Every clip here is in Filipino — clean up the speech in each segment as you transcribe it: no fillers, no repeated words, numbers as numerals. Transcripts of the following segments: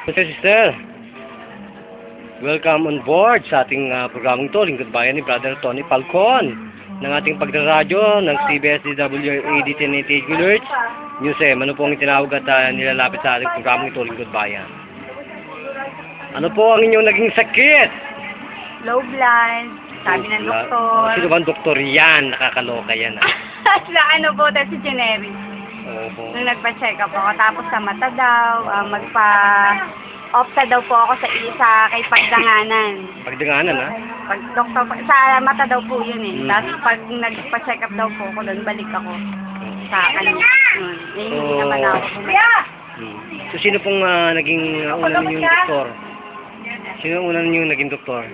Sister, welcome on board sa ating programang to, Lingkod Bayan ni Brother Tony Falcon ng ating pagdaradyo ng CBSDWAD 1080 kHz News M. Ano po ang tinawag at nilalapit sa ating programang ito, Lingkod Bayan? Ano po ang inyong naging sakit? Low blood, sabi ng doktor. Sino bang doktor yan? Nakakaloka yan. Sa ano po, si generic. Opo. Nung nagpa-check up ako, tapos sa mata daw, magpa-opta daw po ako sa kay pagdanganan. Pagdanganan, ha? Pag doktor, sa mata daw po yun eh. Tapos pag nagpa-check up daw po ako doon, balik ako sa kanya. Hindi naman ako pumunta. So, sino pong naging una ninyong doktor? Sino una ninyong naging doktor?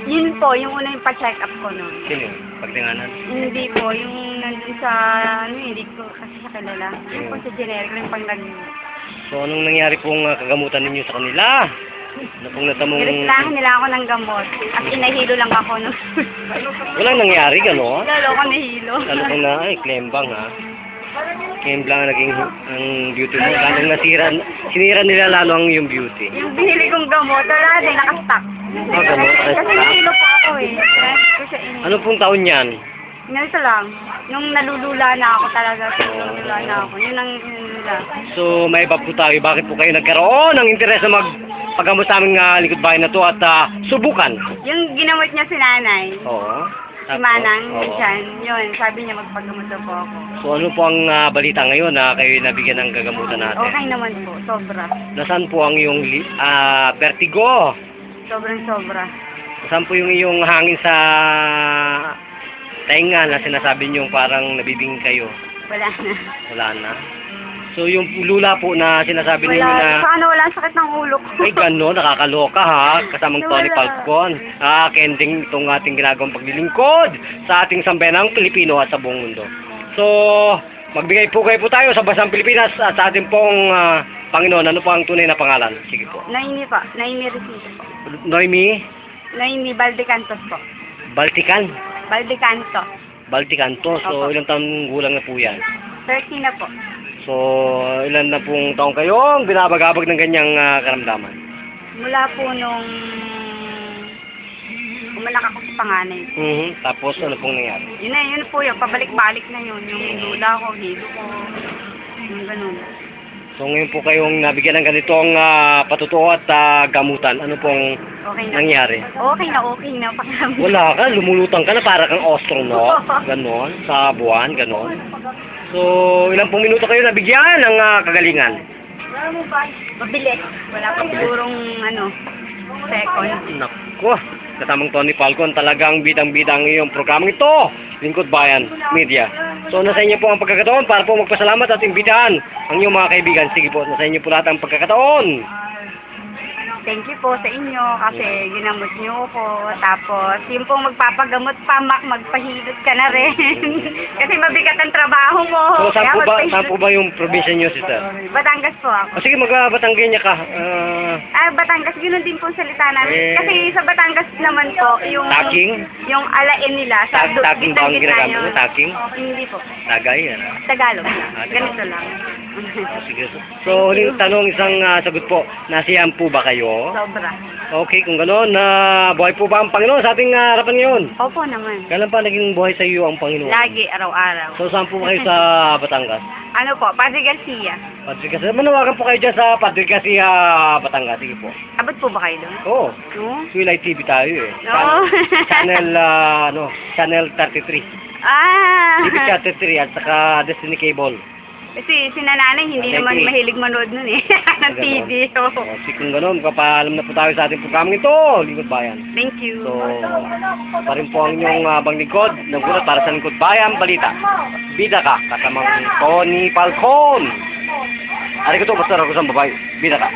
Yun po, yung una yung pa-check up ko noon. Sino yun? Pagdanganan? Hindi po, yung nandun sa, hindi ko kasi sa kilala. Yung po sa generic, yung pang So, anong nangyari pong kagamutan ninyo sa kanila? Ano pong natamong... Nireklahan nila ako ng gamot. At inahilo lang ako nung... Walang nangyari, gano'n? Lalo ako nahilo. Lalo kong na, ay, klembang, ha? Klembang ang naging ang beauty mo. Lalong sinira nila lalo ang yung beauty. Yung binili kong gamot, wala din, nakastock. Gamot? Kasi nahilo pa ako eh. Ano pong taon yan? Ganito lang. Nung nalulula na ako talaga. Nalulula na ako. Yun ang nalulula. So, may iba po tayo. Bakit po kayo nagkaroon ng interes na magpagamot sa aming Lingkod Bayan na to at subukan? Yung ginamot niya si nanay. Oo. Si Manang, minsan. Yun, sabi niya magpagamot na po ako. So, ano po ang balita ngayon na kayo nabigyan ng gagamutan natin? Okay naman po. Sobra. Nasaan po ang iyong vertigo? Sobrang sobra. Nasaan po yung iyong hangin sa tainga na sinasabi niyo parang nabibing kayo? Wala na. Wala na. So, yung lula po na sinasabi niyo na... Saka wala sakit ng ulo ko. Ay, gano'n, nakakaloka ha. Kasamang Tony Wala. Falcon. Kending itong ating ginagawang paglilingkod sa ating sambayanang Pilipino at sa buong mundo. So, magbigay po kayo po tayo sa basang Pilipinas at sa ating pong Panginoon. Ano po ang tunay na pangalan? Sige po. Naimi pa. Naimi Recife po. Noemi? Naimi Baldecantos po. Baltican? Baldecanto. Balticanto. So, Opo. ilang taong gulang na po yan? 30 na po. So, ilan na pong taong kayong binabagabag ng ganyang karamdaman? Mula po nung umalak ako sa panganay. Tapos, ano pong nangyari? Yun po yun. Pabalik-balik na yun. Yung lula ko, hilo ko. Yung ganun. So, ngayon po kayong nabigyan ng ganitong patutuo at gamutan. Ano pong Okay na. nangyari? Okay na. Pakiramdam. Wala ka, lumulutang ka na para kang astronaut. Ganon, sa buwan, ganon. So, ilang pong minuto kayo nabigyan ng kagalingan? Mabilis. Wala pa sigurong second. Naku, kasamang Tony Falcon, talagang bidang-bidang iyong programang ito, Lingkod Bayan Media. So, nasa inyo po ang pagkakataon para po magpasalamat at imbitahan ang iyong mga kaibigan. Sige po, nasa inyo po lahat ang pagkakataon. Thank you po sa inyo kasi ginamot niyo ko. Tapos, yung pong magpapagamot pa, magpahilot ka na rin. Kasi mabigat ang trabaho mo. So, saan Kaya po ba yung probinsya niyo, sister? Batangas po ako. Sige, mag-Batanggenya ka. Batangas, ganoon din po salita namin. Kasi sa Batangas naman po, yung... Taking? Yung alain nila. Sa Taking ba ang ginagamit mo? Taking? Hindi po. Tagay, Tagalog. Ganito lang. Sige. So, huling tanong, isang sagot po. Nasiyahan po ba kayo? Sobra. Okay, kung gano'n, buhay po ba ang Panginoon sa ating harapan ngayon? Opo naman. Kailan pa naging buhay sa iyo ang Panginoon? Lagi, araw-araw. So, saan po kayo sa Batangas? Ano po, Padre Garcia. Padre Garcia. Manawagan po kayo dyan sa Padre Garcia, Batangas. Sige po. Abot po ba kayo doon? Oo. No? Swilay TV tayo eh. No. Channel 33. TV 33 at saka Destiny Cable. Kasi si nanay hindi naman mahilig manood nun eh. Ng TV. Kung gano'n, kapaalam na po tayo sa ating programang ito, Lingkod Bayan. Thank you. So, pa rin po ang inyong banglingkod ng gulat para sa Lingkod Bayan Balita. Bida ka, kasamang Tony Falcon. Ari ko to, basta ako sa babae. Bida ka.